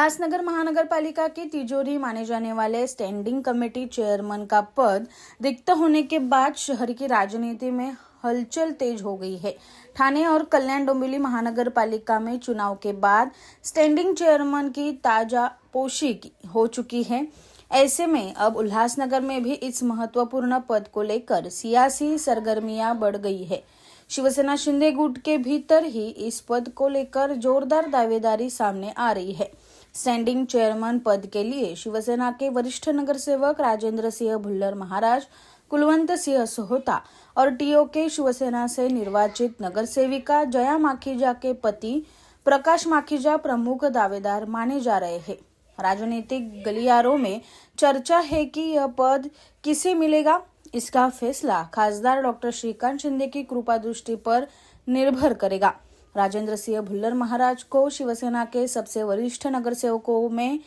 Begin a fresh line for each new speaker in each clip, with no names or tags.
उल्लासनगर महानगर पालिका की तिजोरी माने जाने वाले स्टैंडिंग कमेटी चेयरमैन का पद रिक्त होने के बाद शहर की राजनीति में हलचल तेज हो गई है। ठाणे और कल्याण डोंबिवली महानगर पालिका में चुनाव के बाद स्टैंडिंग चेयरमैन की ताजापोशी हो चुकी है। ऐसे में अब उल्लासनगर में भी इस महत्वपूर्ण पद को लेकर सियासी सरगर्मियां बढ़ गई है। शिवसेना शिंदे गुट के भीतर ही इस पद को लेकर जोरदार दावेदारी सामने आ रही है। स्टैंडिंग चेयरमैन पद के लिए शिवसेना के वरिष्ठ नगर सेवक राजेंद्र सिंह भुल्लर महाराज, कुलवंत सिंह सोहता और टीओके शिवसेना से निर्वाचित नगर सेविका जया माखीजा के पति प्रकाश माखीजा प्रमुख दावेदार माने जा रहे हैं। राजनीतिक गलियारों में चर्चा है कि यह पद किसे मिलेगा। इसका फैसला खासदार डॉक्टर श्रीकांत शिंदे की कृपा दृष्टि पर निर्भर करेगा। राजेंद्र सिंह भुल्लर महाराज को शिवसेना के सबसे वरिष्ठ नगर सेवकों में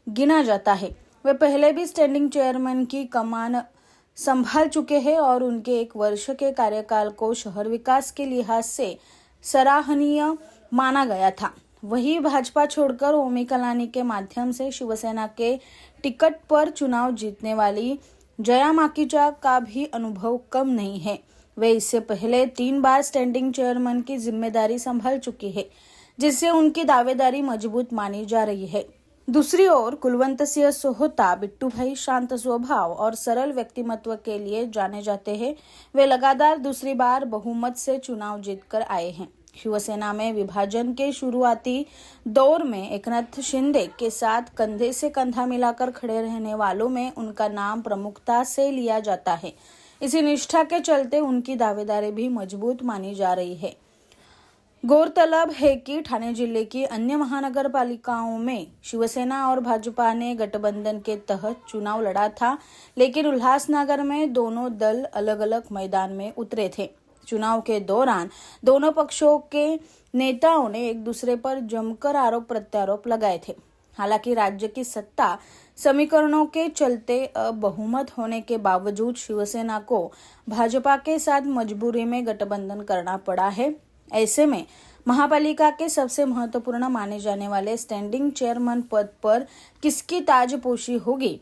गिना जाता है। वे पहले भी स्टैंडिंग चेयरमैन की कमान संभाल चुके हैं और उनके 1 वर्ष के कार्यकाल को शहर विकास के लिहाज से सराहनीय माना गया था। वही भाजपा छोड़कर ओमी कलानी के माध्यम से शिवसेना के टिकट पर चुनाव जीतने वाली जया माखीजा का भी अनुभव कम नहीं है। वे इससे पहले 3 बार स्टैंडिंग चेयरमैन की जिम्मेदारी संभाल चुकी है, जिससे उनकी दावेदारी मजबूत मानी जा रही है। दूसरी ओर कुलवंत सिंह सोहता बिट्टू भाई शांत स्वभाव और सरल व्यक्तिमत्व के लिए जाने जाते हैं। वे लगातार दूसरी बार बहुमत से चुनाव जीतकर आए हैं। शिवसेना में विभाजन के शुरुआती दौर में एकनाथ शिंदे के साथ कंधे से कंधा मिलाकर खड़े रहने वालों में उनका नाम प्रमुखता से लिया जाता है। इसी निष्ठा के चलते उनकी दावेदारी भी मजबूत मानी जा रही है। गौरतलब है कि ठाणे जिले की अन्य महानगर पालिकाओं में शिवसेना और भाजपा ने गठबंधन के तहत चुनाव लड़ा था, लेकिन उल्लासनगर में दोनों दल अलग अलग मैदान में उतरे थे। चुनाव के दौरान दोनों पक्षों के नेताओं ने एक दूसरे पर जमकर आरोप प्रत्यारोप लगाए थे। हालांकि राज्य की सत्ता समीकरणों के चलते अब बहुमत होने के बावजूद शिवसेना को भाजपा के साथ मजबूरी में गठबंधन करना पड़ा है। ऐसे में महापालिका के सबसे महत्वपूर्ण माने जाने वाले स्टैंडिंग चेयरमैन पद पर किसकी ताजपोशी होगी?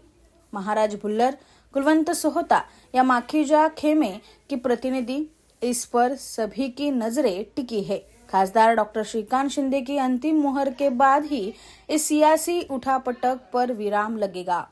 महाराज भुल्लर, कुलवंत सोहता या माखीजा खेमे की प्रतिनिधि? इस पर सभी की नजरें टिकी है। खासदार डॉक्टर श्रीकांत शिंदे की अंतिम मुहर के बाद ही इस सियासी उठापटक पर विराम लगेगा।